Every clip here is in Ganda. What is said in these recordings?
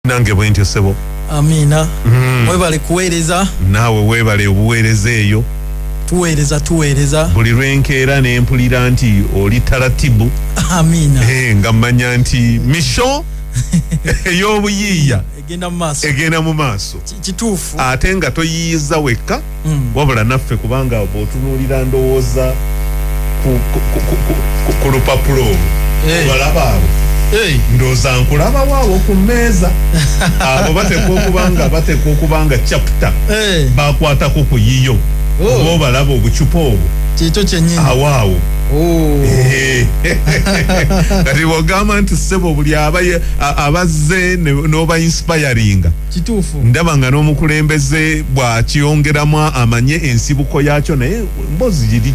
nange bwentyo sebo. Amina. Webale kuweereza. Naawe weebale obuweereza eyo. Tuweereza. Buli lwenkeera ne mpulira nti oli taratibu. Amina. Nga mmanya nti mission ey'obuyiiya egenda mu maaso. Kituufu. Ate nga toyiyiza wekka wabula naffe kubanga bw'otunuulira ndowooza ku lupapulo obalaba abo ndowooza nkulaba waawo ku mmeeza abo bateekwa okubanga chapter bakwatako ku yiyo oba obalaba obucupa obwo kyekyo kyennyini awaawo. Kati bw'ogamba nti ssebo buli abazze n'oba inspiringa kituufu ndaba nga n'omukulembeze bw'akyongeramu amanye ensibuko yaakyo naye mbozi giri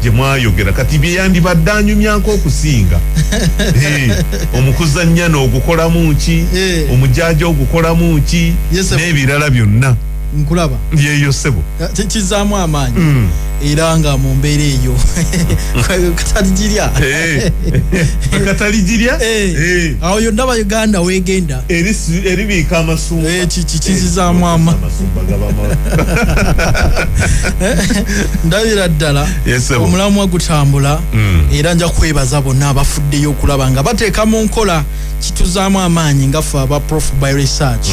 gye mwayogera kati bye yandibadde anyumyako okusinga. Omukuzannya n'ogukolamu ki omujaaja ogukolamu ki n'ebirala byonna nkulaba yeeyo ssebo kizaamu amaanyi era nga mu mbeera eyo kataligirya awo yonna Uganda weegenda eribiika amasumba kizaamu amaanyi ndabira ddala omulamwa gutambula era nja kwebaza bonna abafuddeyo okulaba nga bateeka mu nkola kituzaamu amaanyi nga ffe aba Prof by research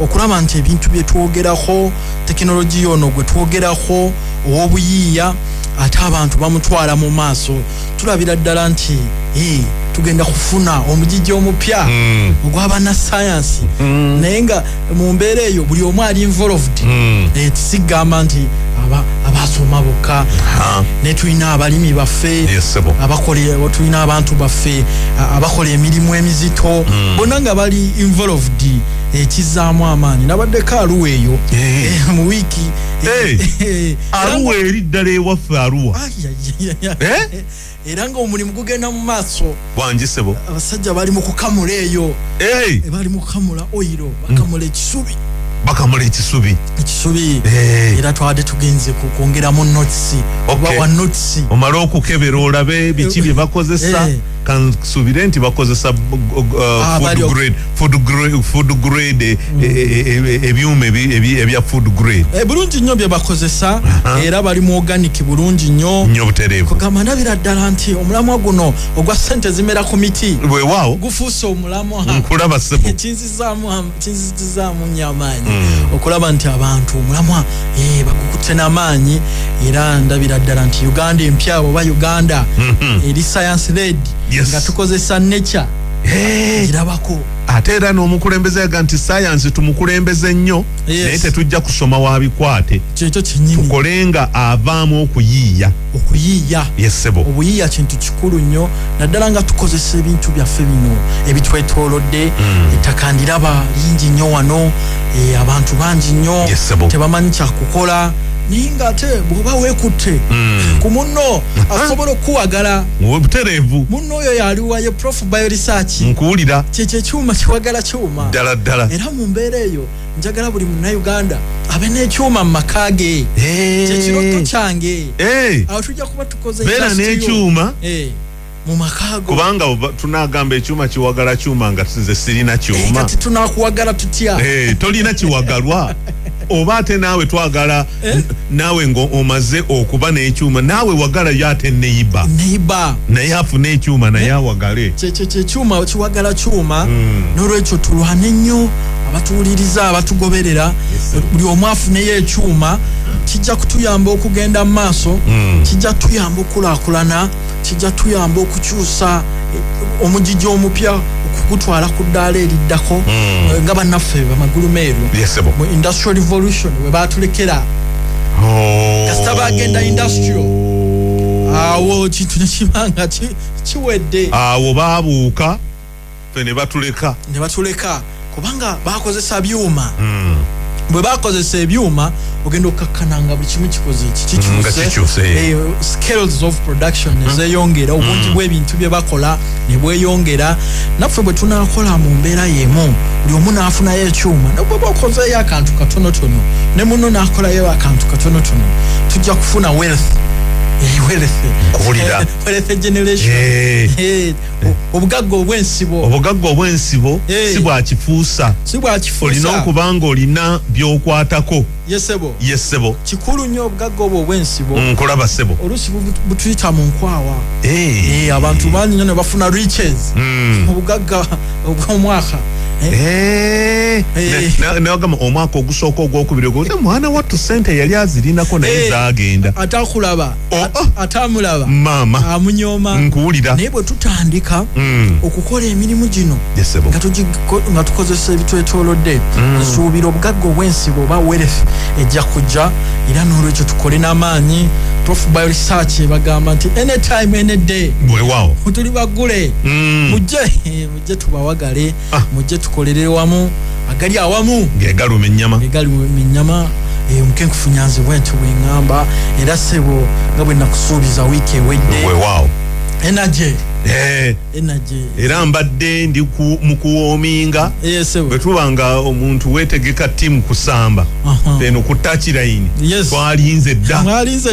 okulaba nti ebintu bye twogerako tekinologiya ono gwe twogerako ow'obuyiiya ate abantu bamutwala mu maaso tulabira ddala nti tugenda kufuna omugijja omupya ogw'abannasayansi naye nga mu mbeera eyo buli omu ali involved tisigamba nti abasoma bokka ne tulina abalimi baffe tulina abantu baffe abakola emirimu emizito bonna nga bali involved ekizaamu amaanyi nabaddeko Arua eyo mu wiiki Arua eri ddala ewaffe Arua era nga omulimu gugenda mu maaso bwangi ssebo abasajja bali mu kukamula eyo bali mu kukamula oyiro bakamula ekisubi era twabadde tugenze kwongeramu notisi wa notisi omala okukebera olabe biki bye bakozesa kansubire nti bakozesa food grade ebyuma ebya food grade bulungi nnyo bye bakozesa era bali mu organic bulungi nnyo butereevu kugamba ndabira ddala nti omulamwa guno ogwa ssente zimera ku miti weewaawo gufuuse omulamwa nkulaba ssebo kinzizaamu nnyo amaanyi okulaba nti abantu omulamwa bagukutte n'amaanyi era ndabira ddala nti Uganda empya oba Uganda eri science led nga tukozesa nature girabako ate era n'omukulembeze yaga nti science tumukulembeze nnyo naye tetujja kusoma wabikwate kyekyo kyennyini tukole nga avaamu okuyiiya yesebo obuyiiya kintu kikulu nnyo naddala nga tukozesa ebintu byaffe bino ebitwetoolodde ettaka ndiraba lingi nnyo wano abantu bangi nnyo tebamanyi kyakukola naye nga ate bw'oba weekutte ku munno asobola okuwagala butereevu munno oyo yaliwayo Prof by research nkuwulira kyekyo ekyuma kiwagala kyuma ddala era mu mbeera eyo njagala buli munnayuganda abe n'ekyuma mu maka ge kyekirotto kyange awo tujja kuba tukoze beera n'ekyuma mu makago kubanga tunagamba ekyuma kiwagala kyuma nga nze sirina kyuma kati tunakuwagala tutya tolina kiwagalwa oba ate naawe twagala naawe ng'omaze okuba n'ekyuma naawe wagala yo ate neyiba naye afuna ekyuma naye awagale kyekyuma kiwagala kyuma n'olwekyo tulwane nnyo abatuwuliriza abatugoberera buli omu afuneyo ekyuma kijja kutuyamba okugenda mu maaso kijja tuyamba okulaakulana kijja tuyamba okukyusa omugijja omupya okugutwala ku ddaala eriddako nga bannaffe bamagulu meeru mu industrial revolution we baatulekera kasita bagenda industrial awo kintu nekibanga kiwedde awo baabuuka fe ne batuleka kubanga bakozesa byuma bwe bakozesa ebyuma ogenda okukakkananga buli kimu kikoze kikyuse scales of production ezeyongera obungi bw'ebintu bye bakola ne bweyongera naffe bwe tunakola mu mbeera y'emu buli omu n'afunayo ekyuma nabwe bakozeyo akantu katonotono ne muno n'akolayo akantu katonotono tujja kufuna wealth generation obugagga obwensibo si bwa kifuusa olina okubanga olina by'okwatako yesebo kikulu nnyo obugagga obwo obwensibo nkulaba sebo oluusi butuyita mu nkwawa abantu bangi nnyo ne bafuna riches obugagga obw'omwaka newagamba omwaka ogusooka ogwokubiri ogwo mwana wattu sente yali azirinako naye zaagenda atakulaba atamulaba maama amunyooma nkuwulira naye bwe tutandika okukola emirimu gino nga tukozesa ebitwetoolodde nsuubira obugagga obwensibo oba wealth ejja kujja era n'olwekyo tukole n'amaanyi Prof by research bagamba nti anytime any day weewaawo tuli baggule mujje tubawagale mujje tukolere wamu agali awamu gegaluma ennyama Omukenkufu Nyanzi bwentu bwengamba era sebo nga bwe nakusuubiza wiiki ewedde weewaawo energy era mbadde ndi mu kuwoominga bwe tubanga omuntu weetegeka ttiimu kusamba eno ku touchline twalinze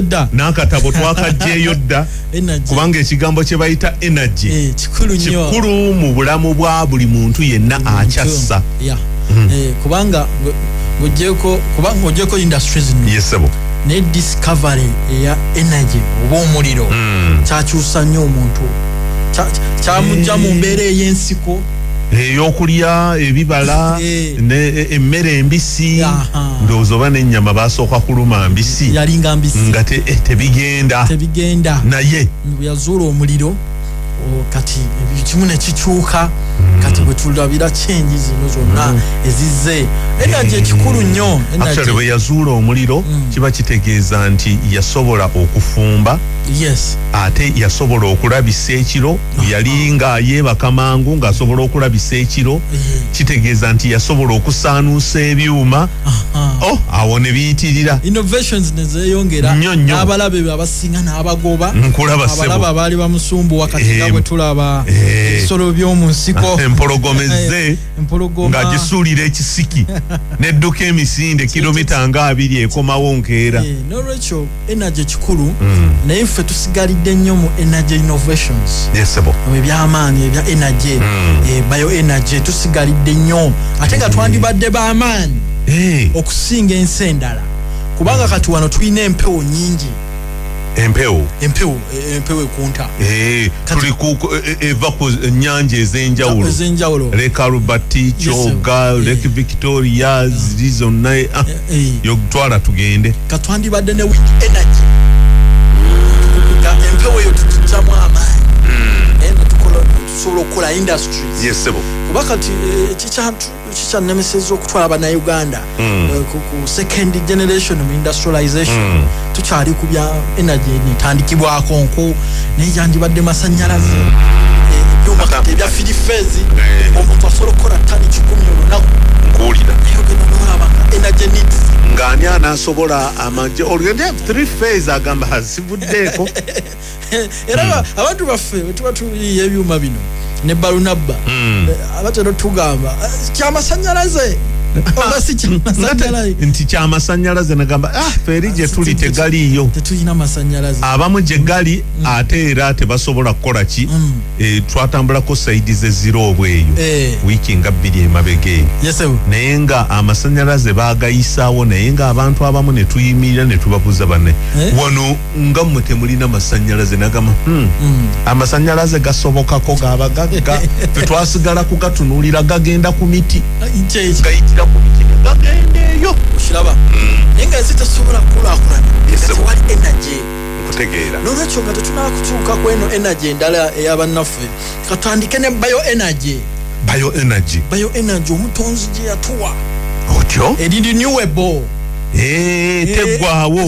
dda n'akatabo twakajjeeyo dda kubanga ekigambo kye bayita energy kikulu mu bulamu bwa buli muntu yenna akyassa kubanga ng'oggyeko industries yesebo ne discovery eya energy oba omuliro kyakyusa nnyo omuntu kyamujja mu mbeera ey'ensiko ey'okulya ebibala emmere embisi ndowooza oba n'ennyama basooka kuluma mbisi yalinga mbisi nga tebigenda naye bwe yazuula omuliro kati ebikimu ne kikyuka kati bwe tulabira change zino zonna ezizze energy ekikulu nnyo actually bwe yazuula omuliro kiba kitegeeza nti yasobola okufumba ate yasobola okulabisa ekiro yali nga yeebaka mangu ng'asobola okulabisa ekiro kitegeeza nti yasobola okusaanuusa ebyuma awo ne biyitirira innovations ne zeeyongera n'abalabe abasinga n'abagoba abalaba baali bamusumbu wakati nga bwe tulaba ebisolo by'omu nsiko empologomezze nga gisuulira ekisiki nedduka emisinde kilomita nga 2 ekomawo nkeera n'olwekyo energy ekikulu naye ffe tusigalidde nnyo mu energy innovations ebyamaanyi ebya energy bio energy tusigalidde nnyo ate nga twandibadde b'amaanyi okusinga ensi endala kubanga kati wano tulina empewo nyingi empewo ekunta tuli eva ku nnyanja ez'enjawulo Lake Albert, Kyoga, Lake Victoria ziri zonna yogutwala tugende katwandibadde ne wind energy empewo eyo tutujjamu amaanyi tusobola okukola industries yesebo kuba kati kikyannemeseza okutwala bannayuganda ku second generation mu industrialization tukyali ku bya energy netandikibwako nko naye yandibadde masannyalaze ebyuma kati ebya filifeezi omuntu asobola okukola ttani 10 olunaku nkuwulira naye ogenda n'olaba energy needs ng'ani anaasobola amagye olugende 3 phase agamba hazivuddeeko era abantu baffe bwe tuba tuyiye ebyuma bino ne balunabba abatera tugamba kyamasannyalaze oba si kyamasannyalaze nti kyamasannyalaze nagamba feri gye tuli tegaliiyo tetulina masannyalaze abamu gye gali ate era tebasobola kukola ki twatambulako saidi z'eziro obweyo wiiki nga 2 emabega eyo naye nga amasannyalaze baagayisaawo naye nga abantu abamu ne tuyimirira ne tubabuuza banne wano nga mmwe temulina masannyalaze nagamba amasannyalaze gasobokako gabagagga tetwasigala kugatunuulira gagenda ku miti gayitira ku miti gagenda eyo okiraba naye nga ensi tesobola kukulaakulana tewali energy kutegeera n'olwekyo nga tetunaba kukyukako eno energy endala ey'abannaffe katandike ne bio energy omutonzi gye yatuwa otyo eri renewable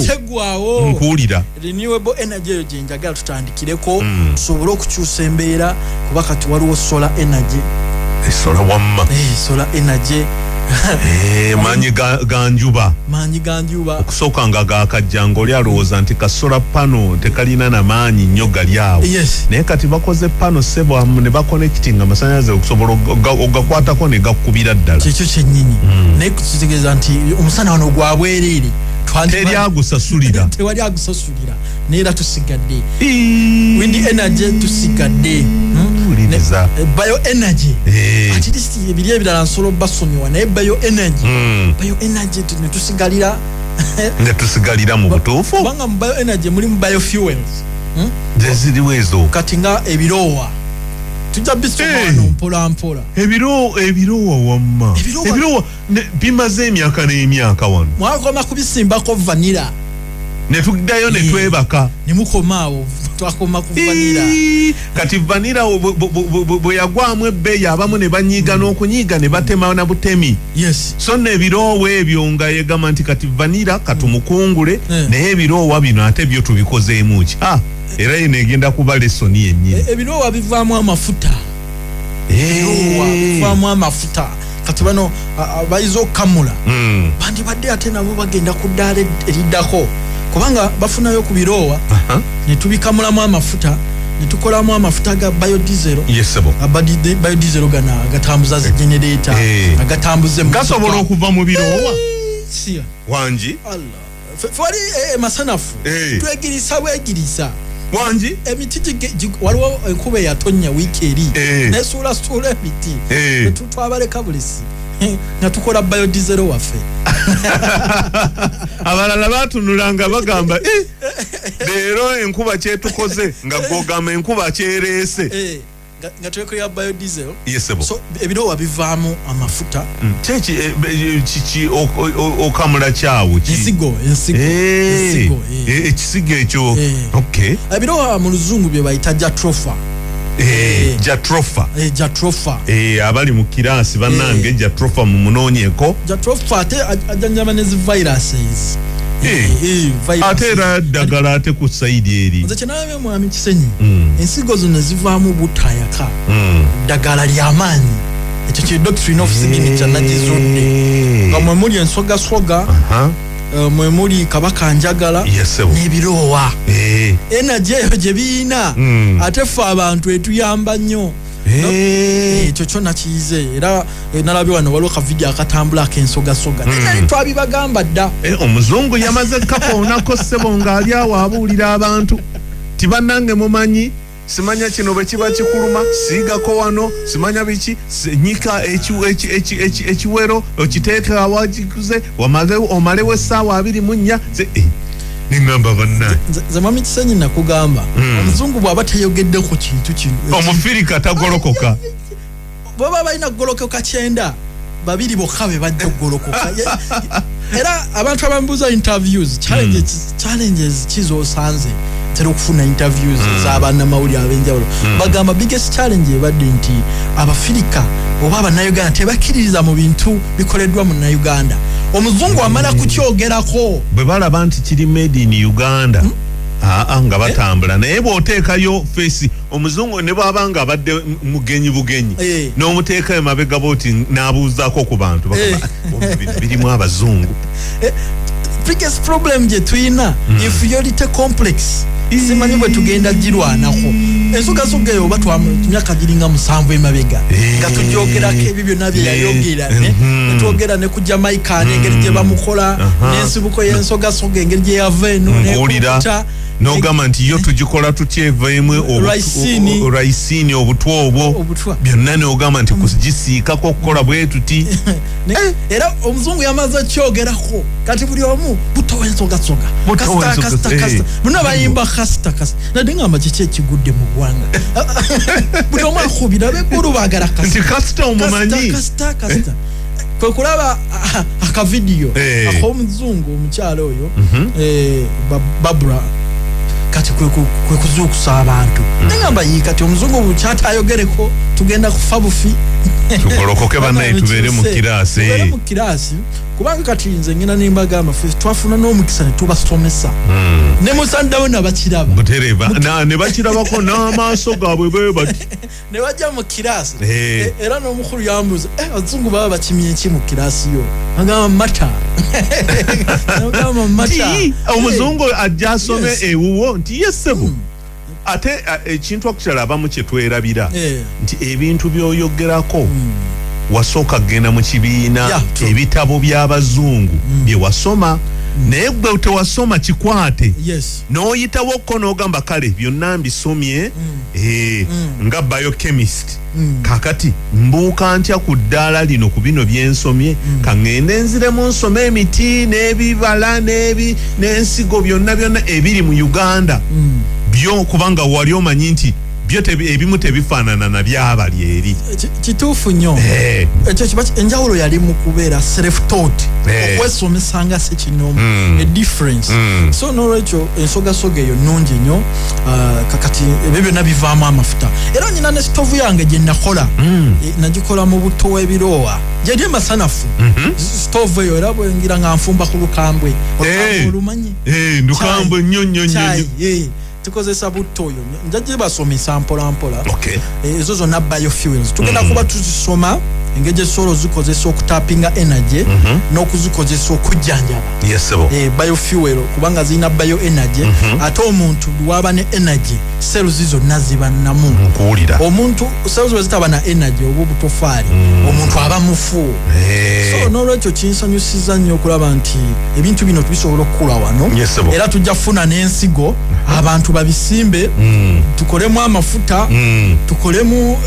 teggwawo nkuwulira renewable energy eyo gye njagala tutandikireko tusobole okukyusa embeera kuba kati waliwo solar energy solar energy maanyi ga njuba okusooka nga gaakajja ng'oli alowooza nti kasola pano tekalina na maanyi nnyo gali awo naye kati bakoze pano sebo ne bakonekitinga amasannyalaze okusobola ogakwatako ne gakkubira ddala kyekyo kyennyini naye kitegeeza nti omusana wano gwa bwereere tewali agusasulira naye era tusigadde wind energy tusigadde nkuwuliriza bioenergy at least ebiri ebirala nsolo basonyiwa naye bioenergy netusigalira mu butuufu kubanga mu bioenergy mulimu biofuels zeziriwo ezo kati nga ebirowa tujja bisomano mpolampola ebirowa wamma ebirowa bimaze emyaka n'emyaka wano mwakoma kubisimbako vanilla netuddayo netwebaka nemukomaawo twakoma ku vanilla kati vanilla bwe yagwamu ebbeeyi abamu ne banyiiga n'okunyiiga ne batema na butemi yes so n'ebiroowa ebyo nga yegamba nti kati vanilla katumukungule naye ebiroowa bino ate byo tubikozeemu ki era eno egenda kuba lesoni yennyini ebiroowa bivaamu amafuta bivaamu amafuta kati bano bayiza okukamula bandibadde ate nabo bagenda ku ddaala eriddako kubanga bafunayo ku biroowa ne tubikamulamu amafuta ne tukolamu amafuta ga biodiesel biodiesel gana agatambuza zi generator agatambuze gasobola okuva mu biroowa wangi fwali masanafu twegirisa wangi emiti waliwo enkuba eyatonya wiiki eri nesuula emiti netutwabaleka bulisi nga tukola biodiesel waffe abalala batunulanga bagamba leero enkuba kyetukoze nga gwogamba enkuba kyereese nga twekola biodiesel so ebiroowa bivaamu amafuta kiki okamula kyawo ensigo ekisigo ekyo ebiroowa mu luzungu bye bayita jatrofa jatrofa abali mu kiraasi bannange jatrofa mu munoonyeko jatrofa ate ajanjaba ne zi viruses ate era ddagala ate ku sayidi eri nze kyenalabe mwami Kisenyi ensigo zino zivaamu butayaka ddagala ly'amaanyi ekyo kye doctrine of signature nagizudde nga mwe muli ensogaswaga mwe muli kabaka njagala n'ebiroowa energy eyo gye biina ate ffe abantu etuyamba nnyo ekyo kyo nakiyize era nalabye wano waliwo kavidiyo akatambula ak'ensogasoga naye twabibagamba dda omuzungu yamaze kakoonako ssebo ng'ali awo abuulira abantu tibannange mumanyi simanya kino bwe kiba kikuluma siigako wano simanya biki nyika ekiwero okiteeka awagikuze omalewo essaawa 24 ningamba banna nze mwami Kisenyi nakugamba omuzungu bw'aba teyogedde ku kintu kino omufirika tagolokoka bw'aba balina kugolokoka 9 babiri bokka be bajja kugolokoka era abantu abambuuza interviews challenges kizosanze tera okufuna interviews z'abannamawulire ab'enjawulo bagamba biggest challenge ebadde nti abafirika oba abannayuganda tebakkiririza mu bintu bikoleddwa mu Uganda omuzungu amala kukyogerako bwe balaba nti kiri made in Uganda nga batambula naye bw'oteekayo face omuzungu ne bw'aba nga abadde mugenyi bugenyi n'omuteekayo mabega booti n'abuuzaako ku bantu birimu abazungu biggest problem gye tuyina inferiority complex simanyi bwe tugenda girwanako ensogasoga eyo oba myaka giringa 7 emabega nga tujyogerako ebyo byonna bye yayogera netwogera ne ku Jamaica n'engeri gye bamukola n'ensibuko y'ensogasoga engeri gye yava eno n'ekuta n'ogamba nti yo tugikola tutyevaemu raisini obutwa obwo byonna n'ogamba nti kugisiikako okukola bwe tuti era omuzungu yamaze kyogerako kati buli omu butowa ensogasoga kasita bonna bayimba kasita nadde ngamba kiki ekigudde mu ggwanga buli omu akubira beggulu baagala nti kasita omumanyi kasita kwe kulaba akavidiyo ak'omuzungu omukyala oyo Barbara kati kwe kuzuukusa abantu nengamba yi kati omuzungu bukyatayogereko tugenda kufa bufi tugolokoke bannaye tubeere mu kiraasi kubanga kati nze ngenda nembagamba ffe twafuna n'omukisa ne tubasomesa ne musandawo nabakiraba butereva ne bakirabako n'amaaso gaabwe bwe bati ne bajja mu kiraasi era n'omukulu yambuuza abazungu baba bakimye ki mu kiraasi yo agamba mata omuzungu ajja asome ewuwo nti yesebo ate ekintu okukirabamu kye twerabira nti ebintu by'oyogerako wasooka kgenda mu kibiina ebitabo by'abazungu bye wasoma naye gwe tewasoma kikwate yes n'oyitawo ko n'ogamba kale byonna mbisomye nga biochemist kakati mbuuka ntya ku ddaala lino ku bino byensomye kaŋŋende nziremu nsome emiti n'ebibala n'ensigo byonna ebiri mu Uganda byo kubanga wali omanyi nti byo ebimu tebifaanana na byabali eri kituufu nnyo ekyo kiba enjawulo yali mu kubeera self taught okwesomesanga si kinoomu a difference so n'olwekyo ensogasoga eyo nnungi nnyo kakati ebyo byonna bivaamu amafuta era nyina ne sitovu yange gye nakola nagikola mu buto ebiroowa gyeri masanafu sitovu eyo era bwengira nga nfumba ku lukambwe olumanyi lukambwe nnyo tukozesa butto oyo njagye basomesa mpola ezo zonna biofuels tugenda kuba tuzisoma engeri esolo zikozesa okutapinga energy n'okuzikozesa okujjanjaba biofuel kubanga zirina bioenergy ate omuntu waba ne energy cells zonna ziba namu omuntu cells bwe zitaba na energy oba obutofaali omuntu aba mufu so n'olwekyo kinsanyusiza nnyo okulaba nti ebintu bino tubisobola okukula wano era tujja kufuna n'ensigo abantu babisimbe tukolemu amafuta tukolemu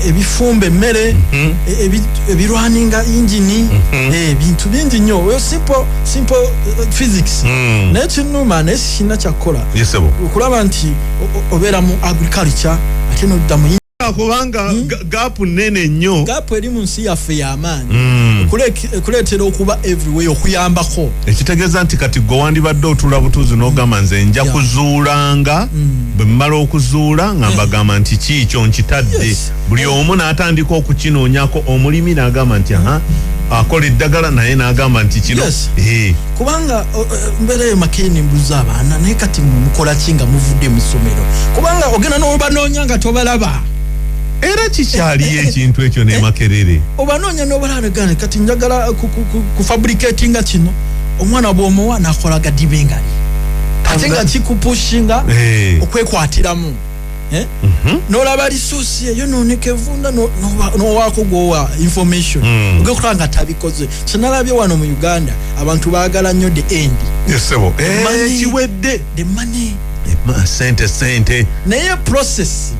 ebifumbe emmere ebirwaninga engine ebintu bingi nnyo simple physics naye kinuma naye kina kyakola okulaba nti obeera mu agriculture ate nodda mu kubanga gaapu nene nnyo gaapu eri mu nsi yaffe y'amaanyi kuleetera okuba everywhere okuyambako ekitegeeza nti kati gwe wandibadde otula butuuzi n'ogamba nze nja kuzuulanga bwe mmala okuzuula nga mbagamba nti kiikyo nkitadde buli omu n'atandika okukinoonyako omulimi n'agamba nti akola eddagala naye n'agamba nti kino kubanga mbeera eyo makeeni mbuza abaana naye kati mukola ki nga muvudde mu ssomero kubanga ogenda n'obanoonya nga tobalaba era kikyaliyo ekintu ekyo n'emakerere obanoonya n'obalanagane kati njagala kufabricatinga kino omwana bw'omuwa n'akolaga dibengali ate nga kikupushinga okwekwatiramu n'olaba lisoosi eyo noonekevunda n'owaako gwowa information ogekulaba nga tabikoze kyenalabye wano mu Uganda abantu baagala nnyo the end kiwedde the money sente naye process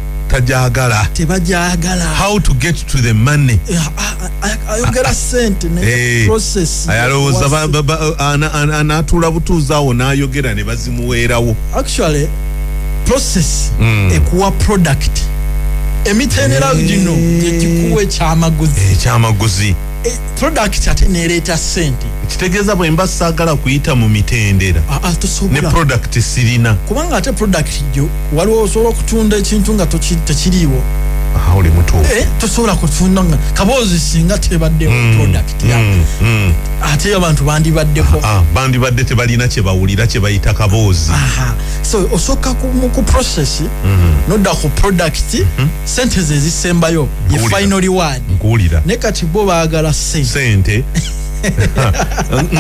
tebajagala how to get to the money ayogera sente naye process ayalowooza anaatula butuuzi awo n'ayogera ne bazimuweerawo actually process ekuwa product emitenera gino gyekikuwa ekyamaguzi product ate nereeta sente kitegeeza bwe mba saagala kuyita mu mitendera ne product sirina kubanga ate product gyo waliwo osobola okutunda ekintu nga tekiriiwo oli mutuufu tosobola kutunda nga kaboozi singa tebaddewo product ate abantu bandibadde tebalina kye bawulira kye bayita kaboozi so osooka ku process nodda ku product sente ze zisembayo ye final reward nkuwulira ne kati bo baagala sente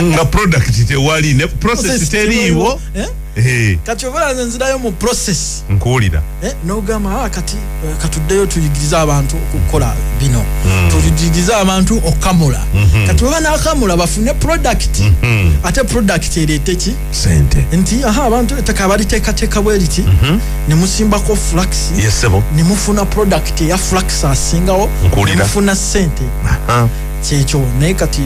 nga product tewali ne process teriiwo kati obeera nze nzirayo mu process nkuwulira n'ogamba kati katuddeyo tuyigirize abantu okukola bino tuyigirize abantu okukamula kati baba n'akamula bafune product ate product ereete ki sente nti abantu ettaka baliteekateeka bwe liti ne musimbako flax ne mufuna product eya flax asingawo ne mufuna sente kyekyo naye kati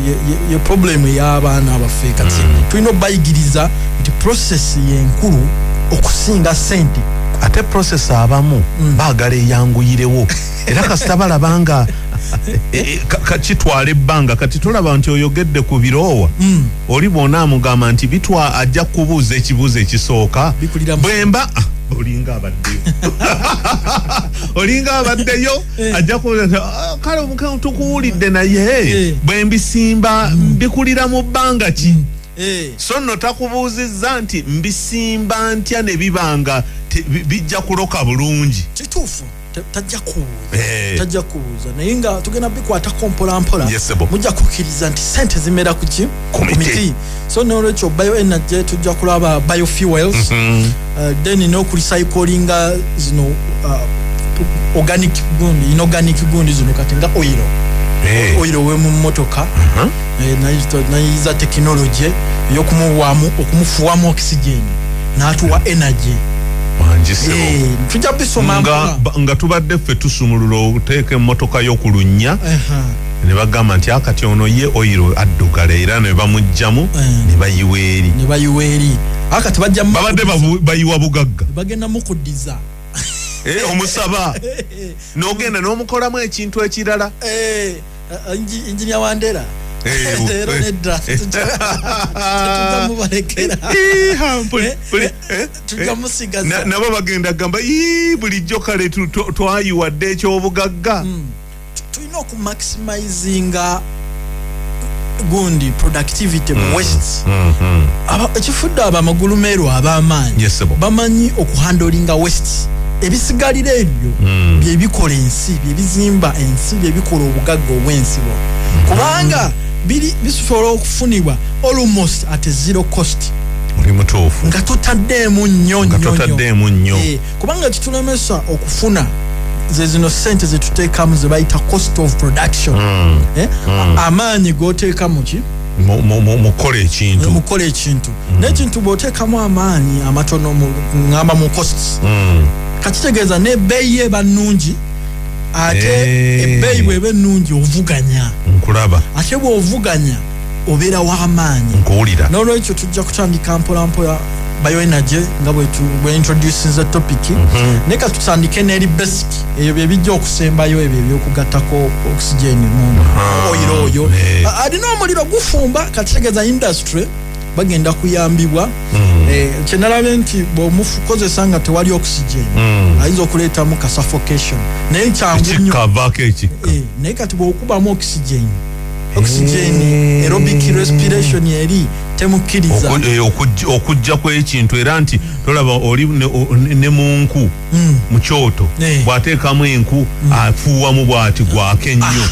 ye problemu ey'abaana abaffe kati tulina obayigiriza nti process yenkulu okusinga sente ate process abamu baagala eyanguyirewo era kasita balabanga kitwala ebbanga kati tolaba nti oyogedde ku biroowa oli bwona amugamba nti ajja kubuuza ekibuuzo ekisooka bwemba olinga abaddeyo ajja kubuuza kale omukazi tukuwulidde naye bwe mbisimba mbikulira mu bbanga ki so nno takubuuzizza nti mbisimba ntya ne bibanga bijja kuloka bulungi kituufu tajja kubuuza naye nga tugenda bikwatako mpolampola mujja kukkiriza nti sente zimera kuki ku miti so n'olwekyo bioenergy tujja kulaba biofuels then n'okurecyclinga zino inorganic gundi zino kati nga oil oyiro we mu motoka nayiza technology okumufuwamu oxygen n'atuwa energy tujja bisoma nga tubadde ffe tusumulula oteeka emmotoka y'okulunya ne bagamba nti akati ono ye oyiro addugala era ne bamugjamu ne bayiwa eri akati babadde bayiwa bugagga bagenda mukuddiza omusaba n'ogenda n'omukolamu ekintu ekirala injinia Wandera nabo bagenda gamba bulijjo kale twayiwadde ekyobugagga tulina okumaximizinga gundi productivity mu waste ekifudde abamagulumeeru ab'amaanyi bamanyi okuhandolinga waste ebisigalira ebyo byebikola ensi byebizimba ensi byebikola obugagga obw'ensibo kubanga bisobola okufunibwa almost at zero cost oli mutuufu nga totaddeemu nnyo kubanga kitulemesa okufuna zino sente zetuteekamu ze bayita cost of production amaanyi g'oteeka muki mukola ekintu n'ekintu bw'oteekamu amaanyi amatono ngamba mu costs kakitegeeza n'ebbeeyi eba nnungi ate ebbeeyi bw'eba ennungi ovuganya nkulaba ate bw'ovuganya obeera w'amaanyi nkuwulira n'olwekyo tujja kutandika mpolampola bioenergy nga bweintroducinze topic naye ka tutandike n'eri basic ebyo bye bijja okusembayo ebyo ebyokugattako oxygen mu oyiro oyo alina omuliro gufumba kakitegeeza industry bagenda kuyambibwa kyenalabye nti bw'omukozesa nga tewali oxygen ayinza okuleetamu ka suffocation naye kyangu nnyo naye kati bw'okubamu oxygen aerobic respiration eri temukkiriza okujja kw'ekintu era nti tolaba oli ne mu nku mu kyoto bw'ateekamu enku afuuwamu bw'ati gwaka ennyo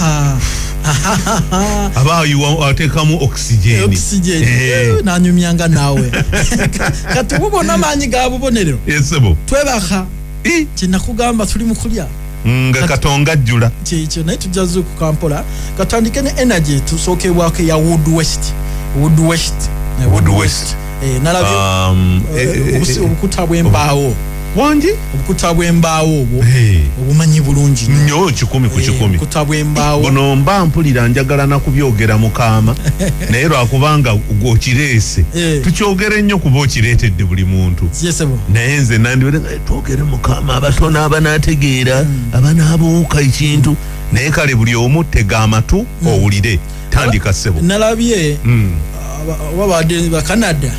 aba ateekamu oxygen nanyumyanga naawe kati bubona amaanyi ga bubonerero twebaka kinakugamba tuli mu kulya nga katonga jjula kyekyo naye tujja zuuku kampola katandike ne energy tusookebwako ya wood waste nalabye obukuta bw'embaawo wangi obukuta bw'embaawo obwo obumanyi bulungi nnyo 10 ku 10 obukuta bw'embaawo buno mba mpulira njagala nakubyogera mukaama naye lwakubanga okireese tukyogere ennyo kuba okireetedde buli muntu naye nze nandiwere nga twogere mukaama abatono abanaategeera abanaabuuka ekintu naye kale buli omu tega amatu owulire tandika ssebo nalabye wabadde ba Canada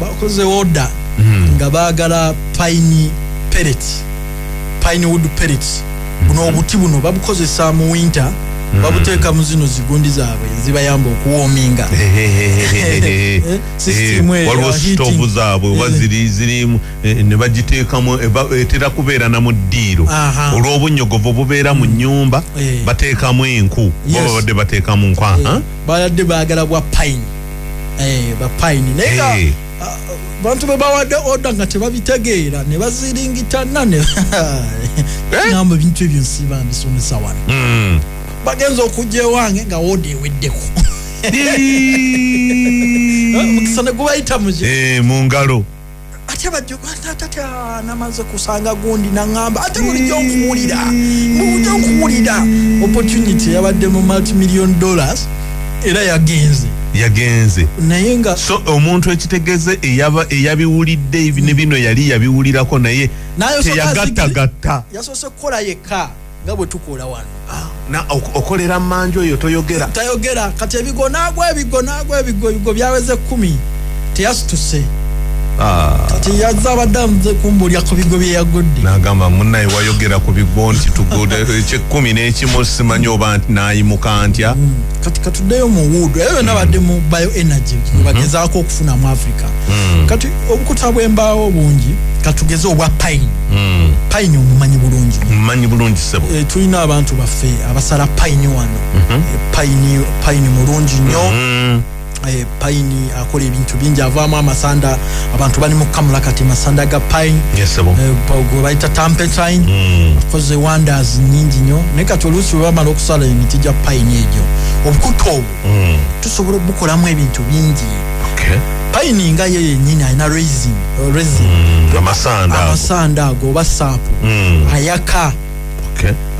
bakoze order nga baagala pine wood pellets buno obuti buno babukozesa mu winter babuteeka mu zino zigundi zaabwe zibayamba okuwoominga waliwo stoovu zaabwe oba ziri ne bagiteekamu etera kubeera na mu ddiiro olw'obunnyogovu bubeera mu nnyumba bateekamu enku babadde bateekamu nku badde baagala bwa pine naye bantu be bawadde order nga tebabitegeera ne baziringitana ngamba ebintu ebyo nsiba mbisomesa wano bagenza okujja ewange nga wooda eweddeko mukisa ne gubayita mu ngalo ate bajjogata namaze kusanga gundi naŋŋamba ate bulijjo nkuwulira opportunity yabadde mu $multi-million era yagenze naye nga so omuntu ekitegeeze eyabiwulidde ne bino yali yabiwulirako naye teyagattagatta yasoose kukola yekka nga bwe tukola wano okolera mmanju oyo tayogera kati ebigo ebigo byaweze 10 teyasituse kati yazza abaddamuze kumbulya ku bigo bye yagudde n'agamba munnaye wayogera ku bigo nti tugudde eky'ekkumi n'ekimu simanyi oba nayimuka ntya kati katuddeyo mu wuudu eyo nabadde mu bioenergy bagezaako okufuna mu Africa kati obukuta bw'embaawo bungi katugeze obwa pine omumanyi bulungi sebo tulina abantu baffe abasala pine wano pine mulungi nnyo pine akola ebintu bingi avaamu amasanda abantu bali mu kamula kati masanda ga pine go baita turpentine akoze wonders nyingi nnyo naye kati oluusi bwe bamala okusala emiti gya pine egyo obukuto obwo tusobola okukolamu ebintu bingi pine nga ye yennyini alina resin amasanda ago oba saapu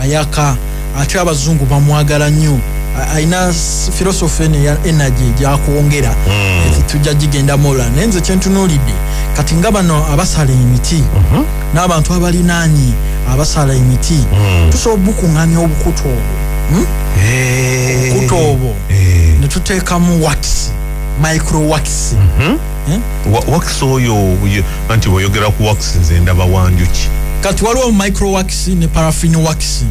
ayaka ate abazungu bamwagala nnyo aina philosophy ne ya energy gyakwongera tujja gigenda mola nenze kyentunuulidde kati nga bano abasala emiti n'abantu abalinaanyi abasala emiti tusobola bukuŋŋamya obukuto obwo ne tuteekamu wax micro wax wax oyo anti bw'oyogera ku wax nze ndaba wanjuki kati waliwo micro wax ne paraffin wax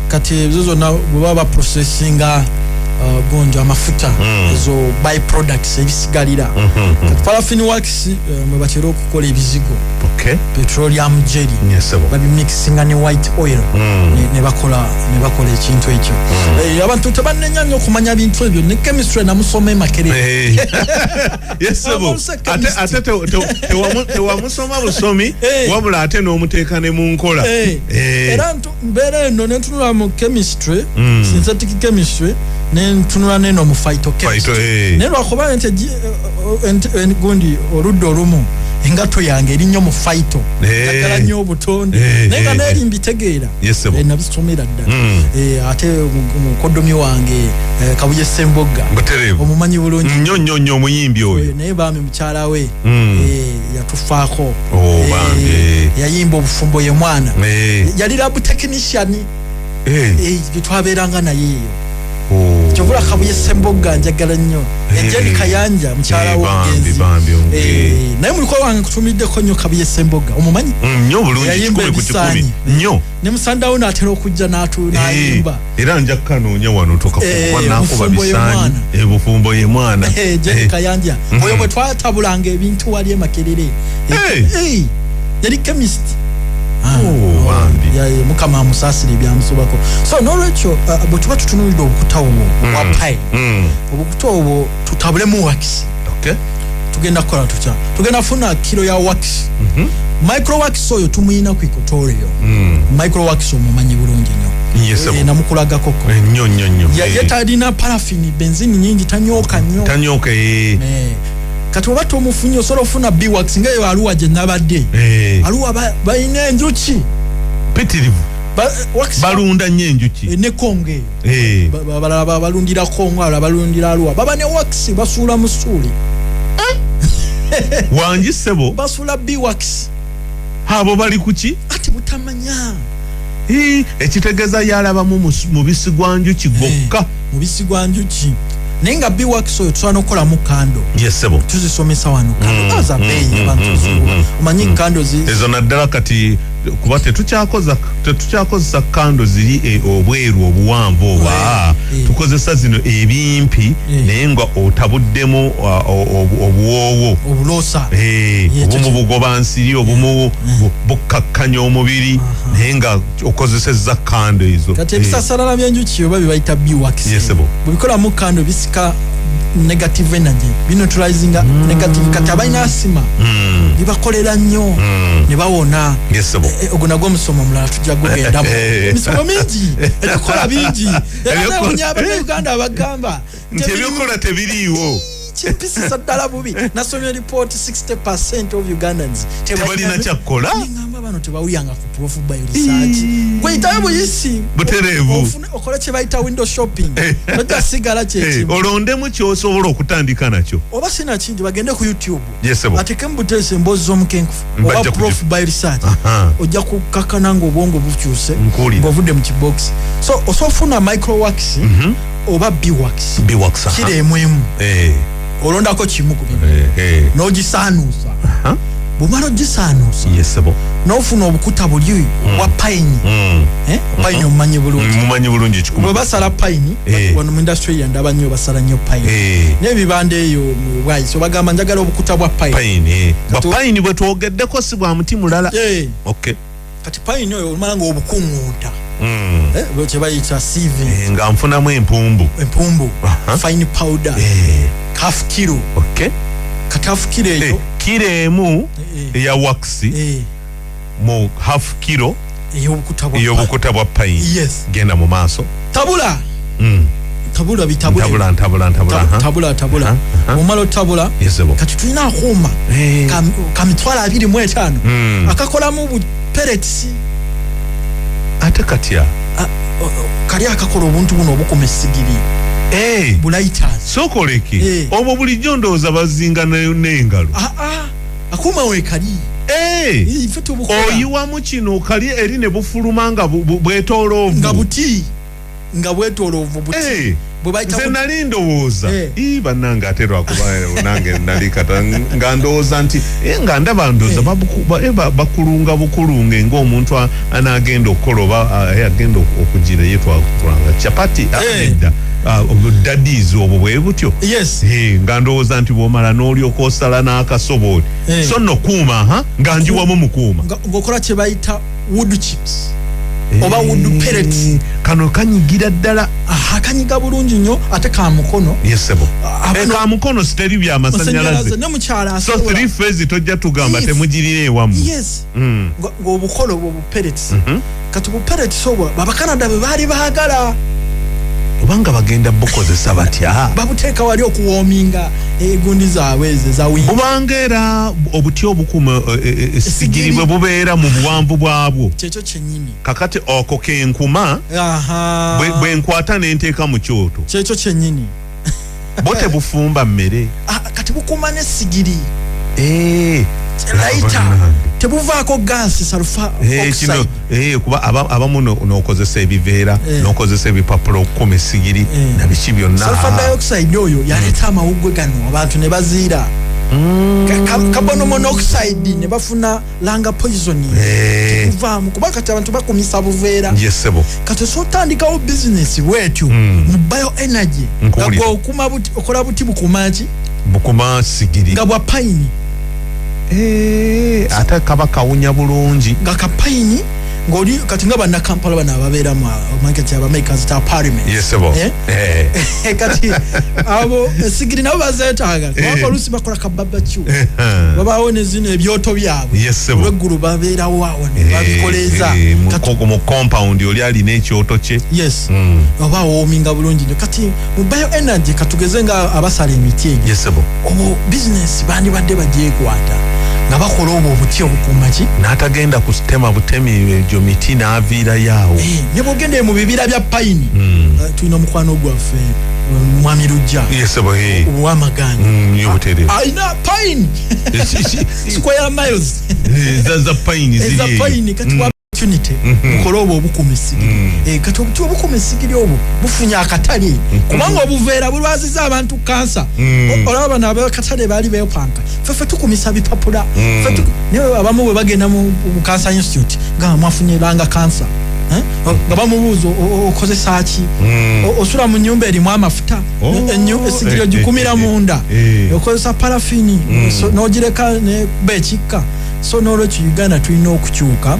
kati ezo zonna bwe baba processinga gonja amafuta ezo by products ebisigalira kati paraffin wax mwe batera okukola ebizigo petroleum jelly babimixinga ne white oil ne bakola ekintu ekyo abantu tebanenya nnyo okumanya bintu ebyo ne chemistry namusoma Makerere ate tewamusoma busomi wabula ate n'omuteeka ne mu nkola era mbeera eno nentunula mu chemistry synthetic chemistry nentunula neno mu phytochemistry neno akoba nti gundi oludda olumu engato yange eri nnyo mu phyto nakala nnyo obutonde naye nga neeri mbitegeera nabisomera ddala ate mukoddomi wange Kabuye Sembogga omumanyi bulungi nnyo omuyimbi oyo naye baami mukyala we yatufaako yayimba obufumbo ye mwana yali lab technician twabeeranga naye eyo kyovula Kabuye Sembogga njagala nnyo Ejeni Kayanja mukyala w'omugenzi naye mulikola wange kutumiddeko nnyo Kabuye Sembogga omumanyi nnyo bulungi 10 nnyo ne musandawo n'atera okujja n'ayimba era nja kukanoonya wano tokakuba n'akuba bisaanyi ebufumbo ye mwana Ejeni Kayanja oyo bwe twatabulanga ebintu wali e Makerere yali chemist mukama amusaasira ebyamusobako so n'olwekyo bwe tuba tutunuulidde obukuta obwo obwa pine obukuta obwo tutabulemu wax tugenda kukola tutya tugenda funa kilo ya wax micro wax oyo tumuyina ku ikotoreyo micro wax omumanyi bulungi nnyo namukulaga koko nnyo ye talina paraffin benzini nyingi tanyoka kati oba tomufunye osobola ofuna biwax ngaeyo Aluwa gye nabadde Aluwa balina enjuki pitirivu balunda nnyo enjuki ne Kongo eyo balala balundira Kongo abalala balundira Aluwa baba ne wax basuula mu ssuuli wangi ssebo basuula biwax abo bali kuki ati butamanya ekitegeeza yalabamu mubisi gwa njuki gwokka mubisi gwa njuki naye nga biwax oyo tusobola n'okukolamu kando tuzisomesa wano kando aza beeyi abantu omanyi kando ezo naddala kati kuba tetukyakozesa kando ziri obweru obuwanvu oba tukozesa zino ebimpi naye nga otabuddemu obuwoowo obulosa obumu bugoba nsiri obumu bukkakkanya omubiri naye nga okozesezza kando ezo kati ebisasalala byenjuki oba byebayita biwax bwebikolamu kando bisika negative energy bineutralizing negative kati abalina asima bibakolera nnyo ne bawona ogwo nagwo omusomo omulala tujja gugendamu emisomo mingi ebikola bingi era Abanyuganda abagamba nti ebyokola tebiriiwo kimpisisa ddala bubi nasomye report 60% of Ugandans tebalina kyakkola ngamba bano tebawuyanga ku Prof by research kweyitayo buyisi butereevu okola kye bayita window shopping nojja sigala kyekimu olondemu kyosobola okutandika nakyo oba sina kingi bagende ku YouTube ateke mbuteese emboozi z'omukenkufu oba Prof by research ojja kukakkana nga obwongo bukyuse ng'ovudde mu kibox so osofuna micro wax oba biwax kiremu emu olondako kimu ku bino n'ogisaanuusa bw'omala ogisaanuusa n'ofuna obukuta buli obwa payini payini omumanyi bulungi bwe basala payini wano mu industry yandaba nnyo basala nnyo payini n'ebibanda eyo mu bwayise bagamba njagala obukuta bwa payini bwe twogeddeko si bwa muti mulala kati payini oyo omala nga obukuŋŋuuta kye bayita sieving nga nfunamu empumbu fine powder half kilo. Okay. Kati half kilo eyo. Kilo emu ya wax. Mo half kilo. Eyobukuta bwa pain. Yes. Genda mu maaso. Tabula. Tabula bitabula. Tabula. Omalo tabula. Yesebo. Kati tulina akuma. Kamitwala 25. Akakola mu pellets. Ate katya. Kali akakola obuntu buno obukoma essigiri. Bulighters. Sokoleki. Obo bulijjo ndowooza bazinga n'engalo. Akuma we kali. Oyiwamu kino kali eri ne bufuluma nga bwetooloovu. Nga bwetooloovu buti. Nze nali ndowooza. Bannange ate lwakuba nange nali kata nga ndowooza nti nga ndaba ndowooza bakulunga bukulunge ng'omuntu anaagenda okukola oba agenda okugira ye twakulanga capati edda. Daddies obwo bwe butyo. Yes. Nga ndowooza nti bw'omala n'olyoka osala n'akasobooli. So nno kuuma nga njiwamu mu kuuma. Ng'okola kye bayita wood chips. Oba wood pellets. Kano kanyigira ddala. Kanyiga bulungi nnyo ate ka mukono. Yesebo. Ka mukono siteri bya masannyalaze. Ne mukyala so 3 phase tojja tugamba temugirira ewamu. Yes. Ng'obukola obwo bu pellets. Kati bu pellets obwo Abakanada be baali baagala. Obanga bagenda bukozesa batya babuteeka wali okuwoominga egundi zaabwe ezo zawinga obanga era obuti obukuma sigiri bwe bubeera mu buwanvu bwabwo kyekyo kyennyini kakati oko kenkuma bwe nkwata n'enteeka mu kyoto kyekyo kyennyini bote bufumba mmere kati bukuma n'essigiri laita tebuvaako gaasi sulfur oxide kuba abamu n'okozesa ebiveera n'okozesa ebipapula okukuma essigiri na biki byonna sulfur dioxide oyo yaleeta amawuggwe gano abantu ne baziira carbon monoxide ne bafuna langa poisoning tekuvaamu kuba kati abantu bakumisa buveera yesebo kati sotandikawo bizinesi bwetyo mu bioenergy nga okola buti bukumaki bukuma sigiri nga bwa paini ate kaba kawunya bulungi nga kapaini ng'oli kati nga bannakampala bano ababeera mu market Americans ta parliament yesebo kati abo sigiri nabo bazeetaaga kubanga oluusi bakola kababakyu babaawo ne zino ebyoto byabwe olweggulu babeerawo awo ne babikoleeza mu compound oli alina ekyoto kye yes oba woominga bulungi nnyo kati mu bioenergy katugeze nga abasala emiti egyo yesebo obwo bizinesi bandibadde bagyekwata nga bakola obwo obuti obukuuma ki n'atagenda kutema butemi egyo miti n'aviira yaawo ne bwogende mu bibira bya payini tulina omukwano gwaffe mwami Lujja ow'amaganya alina payini square miles za payini kati opportunity mukola obwo obukuma essigiri kati obuti obukuma essigiri obwo bufunye akatale kubanga obuveera bulwaziza abantu kansa olaba bano abakatale baali beepanka ffe tukumisa bipapula naye abamu bwe bagenda mu Cancer Institute nga mwafunye langa kansa nga bamubuuza okozesa ki osula mu nnyumba erimu amafuta essigiri ogikumira munda okozesa parafini n'ogireka nekuba ekikka so n'olwekyo Uganda tulina okukyuka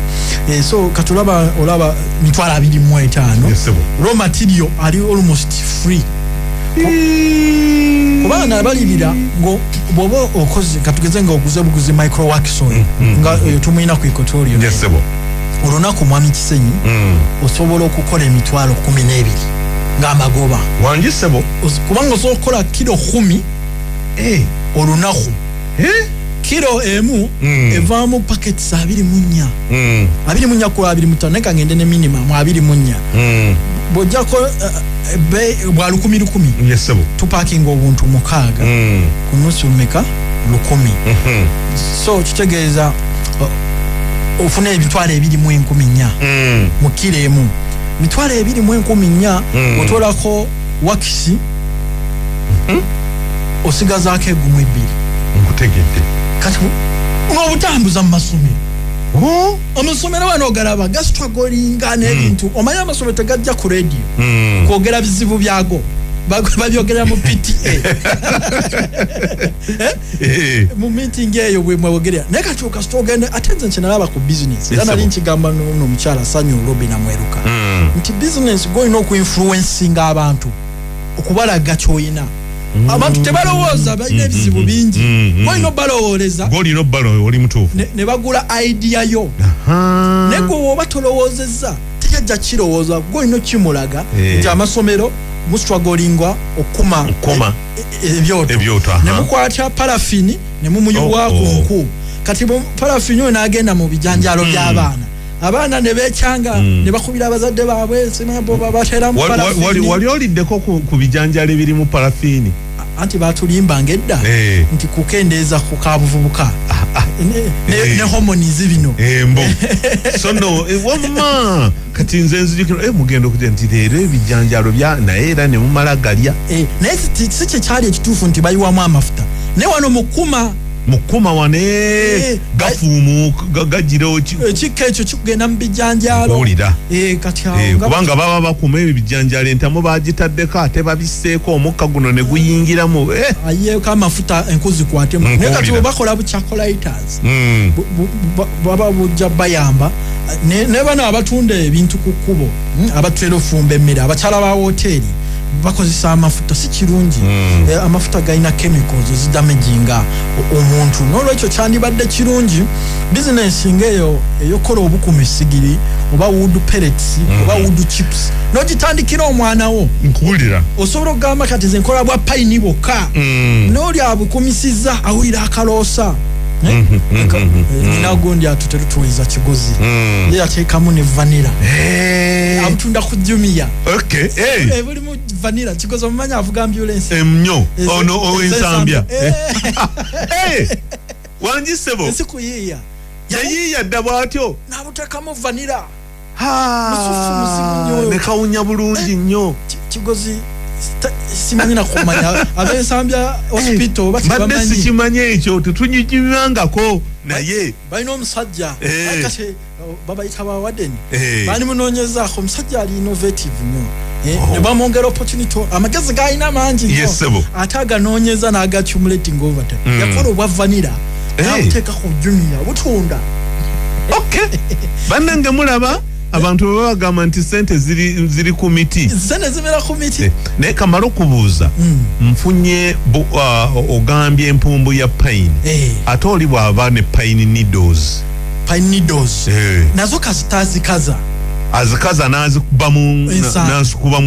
so katulaba olaba 25 raw material ali almost free kubanga balibira ngo bwoba okoze katugeze nga oguze buguzi micro wax oil nga tumuyina ku equatorial olunaku mwami Kisenyi osobola okukola emitwalo 12 ng'amagoba wangi sebo kubanga osobola okukola kilo 10 olunaku kilo emu evaamu packets 24 ku 25 naye kangende ne minimum 24 bw'ojjako bwa 10,000 yesebo tupakinga obuntu 6 ku nusu meka 10 so kitegeeza ofuna emitwalo 24 mu kilo emu mitwalo 24 otolako wakisi osigazaako egumu 2 nkutegedde kati ng'obutambuza mu masomero amasomero wano ogalaba gasitwagolinga n'ebintu omanye amasomero tegajja ku radio kwogera bizibu byago babyogerera mu PTA mu meeting eyo bwe mwawogerera naye kati okasitogende ate nze nalaba ku business era nali nkigamba n'omukyala Sanyu Robin amweruka nti business goyina okuinfluencinga abantu okubalaga kyoyina abantu tebalowooza balina ebizibu bingi golina obalowoleza golina obbalo oli mutuufu ne bagula idea yo naye gwe woba tolowoozezza teyajja kirowooza golina okimulaga nti amasomero musitwagolingwa okuma ebyoto ne mukwata parafini ne mumuyuwa ku nku kati parafini oyo n'agenda mu bijanjalo by'abaana abaana ne beekyanga ne bakubira abazadde baabwe bateramu parafini wali oliddeko ku bijanjalo ebirimu parafini anti batulimbanga edda nti kukendeeza ku kabuvubuka ne homonies bino mbo so no wamma kati nze nzijukira mugenda okujja nti leero ebijanjalo bya naye era ne mumala galya naye si kye kyali ekituufu nti bayiwamu amafuta ne wano mukuma wane gafuumu gagirawo ekikka ekyo kikugenda mu bijanjalo kati kubanga baba bakuma ebyo bijanjalo entamu bagitaddeko ate babisseeko omukka guno ne guyingiramu ayeeko amafuta enku zikwatemu naye kati bakola buchacolators baba bujja bayamba ne bano abatunda ebintu ku kkubo abatwera ofumba emmere abakyala ba woteeri bakozesa amafuta si kirungi amafuta galina chemicals ezidamaginga omuntu n'olwekyo kyandibadde kirungi bizinesi ng'eyo eyokola obukuma essigiri oba wood pellets oba wood chips n'ogitandikira omwana wo nkuwulira osobola okugamba kati nze nkola bwa payini bokka n'oli abukumisizza awulira akaloosa nina gundi atuterutuweza kigozi ye yateekamu ne vanilla abutunda ku Jumia bulimu vanilla kigozi omumanya avuga ambulance emnyo ono owensambya wangisebo sikuyiiya yayiiya dda bw'atyo n'abuteekamu vanilla ne kawunya bulungi nnyo kigozi simanyi nakumanya abensambya hospital badde sikimanyi ekyo tetunyigirangako naye balina omusajja kati babayita ba warden bali munoonyezaako omusajja ali innovative nnyo ne bamwongera opportunity amagezi gaalina mangi nnyo ate aganoonyeza n'agaccumulating over time yakola obwa vanilla n'abuteeka ku Jumia butunda bannange mulaba abantu bwe bagamba nti sente ziri ku miti sente zimera ku miti naye kamala okubuuza nfunye ogambye empumbu ya pine ate oli bw'aba ne pine needles nazo kasitazikaza azikaza n'azikubamu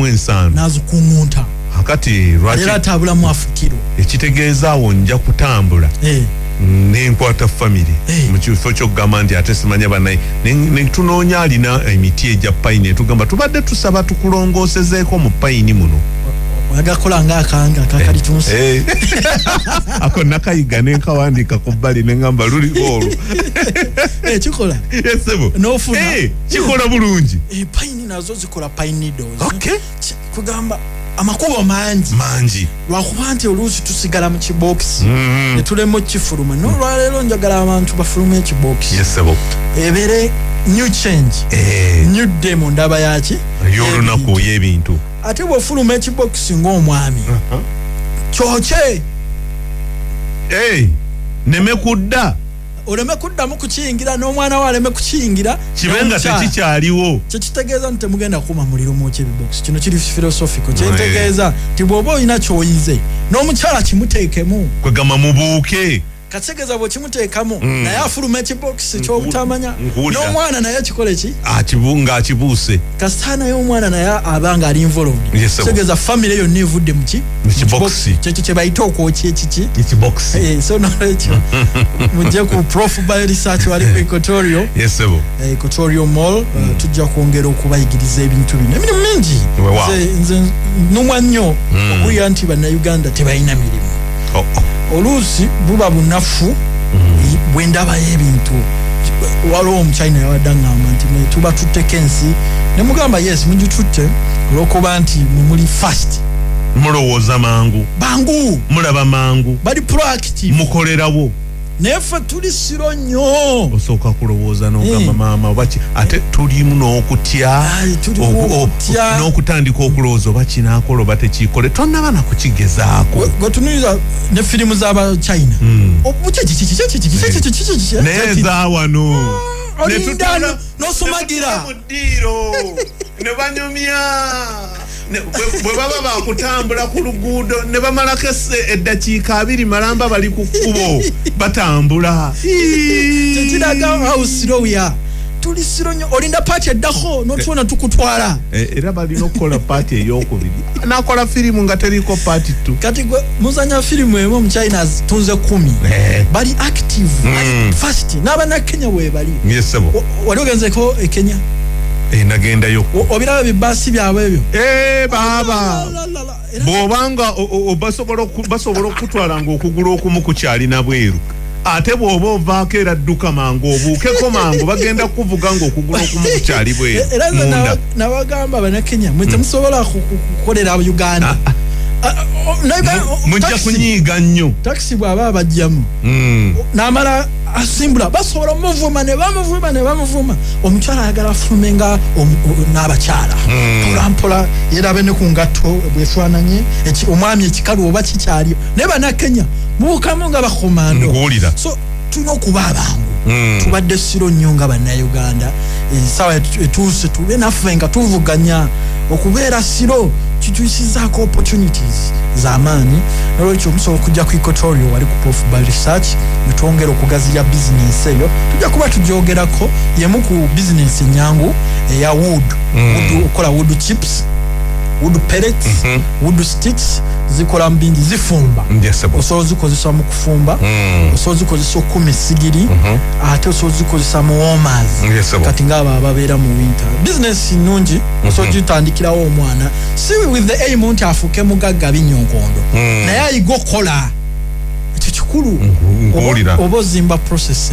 ensaano n'azikuŋŋunta akati lwaki era atabulamu afukiro ekitegeeza awo nja kutambula nenkwata family mu kifo kyokugamba nti ate simanya bannaye ne tunoonya alina emiti egya payini etugamba tubadde tusaba tukulongoosezeeko mu payini muno oyagakola ngaakanga kakalitunsi ako nakayiga nenkawandiika ku bbali neŋŋamba luli olwo kikola esebo n'ofuna kikola bulungi payini nazo zikola pine needles kugamba amakubo mangi lwakuba nti oluusi tusigala mu kibokisi ne tulema okifuluma n'olwaleero njagala abantu bafuluma ekibokisi ebere new change new day mu ndaba yaki y'olunaku y'ebintu ate bw'ofuluma ekibokisi ng'omwami kyokye neme kudda oleme kuddamu kukiyingira n'omwana we aleme kukiyingira kibenga tekikyaliwo kyekitegeeza nti temugenda kuuma muliro mwokya ebibokisi kino kiri philosophical kyentegeeza nti bw'oba olina kyoyize n'omukyala kimuteekemu kwegamba mubuuke kategeeza bw'okimuteekamu naye afuluma ekibokisi ky'obutamanya n'omwana naye kikole ki ng'akibuuse kasita naye omwana naye aba ng'ali involved kitegeeza famire yonna evudde mu kibokisi kyekyo kye bayita okwokya ekiki ekibokisi so nolwekyo mujje ku Prof by research wali ku Equatorial Mall tujja kwongera okubayigiriza ebintu bino emirimu mingi nze nnumwa nnyo okuya nti bannayuganda tebalina mirimu oluusi buba bunafu bwendabayo ebintu waliwo omuchina yawadde aŋŋamba nti tuba tutteko ensi ne mugamba yes mugitutte olw'okuba nti muli fast mulowooza mangu mulaba mangu bali proactive mukolerawo naye ffe tuli siro nnyo osooka kulowooza n'ogamba maama obaki ate tulimu n'okutya n'okutandika okulowooza oba kinaakola oba tekiikole tonnaba na kukigezaako gwetunuliza ne firimu z'abachina naye zaawano olinda n'osumagira mu ddiiro ne banyumya bwe baba bakutambula ku luguudo ne bamalako eddakiika 2 malamba bali ku kkubo batambula tekiraga ausirowya tuli sironyo olinda paati eddako notubona tukutwala era balina okukola paati eyokubiri nakola firimu nga teriko paati tu kati muzanya firimu emu omuchina tunze 10 bali active fast n'abannakenya we bali yesebo wali ogenzeko ekenya nagendayo obiraba bibasi byabwe ebyo baba bwobanga basobola okutwala ng'okugula okumu kukyalina bweru ate bw'oba ovaako era dduka mangu obuukeko mangu bagenda kuvuga ng'okugula okumu kukyali bweru era nabagamba bannakenya mwe temusobola kukolera Uganda mujja kunyiiga nnyo takisi bw'aba abajjamu n'amala asimbula basobola omuvuma ne bamuvuma omukyala ayagala afume nga n'abakyala mpolampola yerabe ne ku ngatto bwefaananye omwami ekikalu oba kikyaliyo naye bannakenya buukamu nga bakomando so tulina okuba abangu tubadde siro nnyo nga bannayuganda esawa etuuse tube naffe nga tuvuganya okubeera siro kituyisizaako opportunities z'amaanyi nolwekyo musobola okujja ku equatorio wali ku Prof by Research netwongera okugaziya bizinesi eyo tujja kuba tugyogerako yemu ku bizinesi enyangu eya wood okola wood chips wood pellets wood sticks zikola mbingi zifumba osobola zikozesa mu kufumba osobola zikozesa okuma essigiri ate osobola zikozesa mu warmers kati ng'abo ababeera mu winter business nnungi osobola gitandikirawo omwana si with the aim nti afuuke mugagga binyonkondo naye ayiga okukola ekyo kikulu oba ozimba process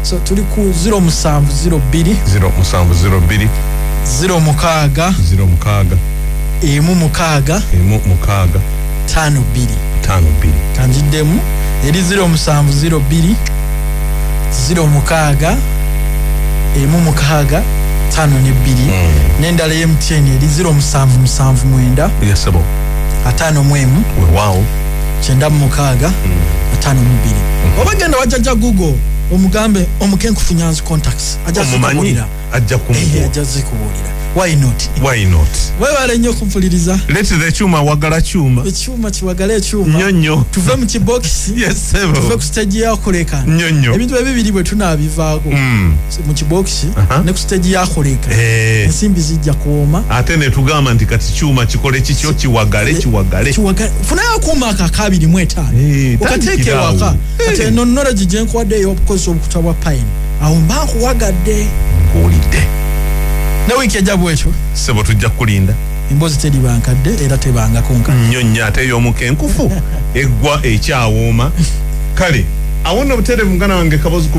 so tuli ku 0702 06 emu mukaaga 52 kanjiddemu eri 0702 06 emu mukaaga 52 n'endala y'MTN eri 0779 yesebo 51 wow 96 52 obagenda wajja Google omugambe Omukenkufu Nyanzi contacts ajja zikubulira why not webale nnyo kumpuliriza leti the chuma wagala chuma ekyuma kiwagala ekyuma nyonyo tuve mu kibox tuve ku stage ya koleka nyonyo ebintu ebibiri bwe tunabivaako mu kibox ne ku stage ya koleka ensimbi zijja kuoma ate ne tugamba nti kati chuma kikole kikyo kiwagale funa akuma akakabiri mu 5 okateeke waka kati nonnora gyenkwadde ey'obukozesa obukuta bwa pine awo mba nkuwagadde kuwulidde na wiki ejabu ekyo sebo tujja kulinda emboozi teri bankadde era tebanga konka nnyo ate y'Omukenkufu eggwa ekyawooma kale awo nno butereevu mugana wange Kaboozi ku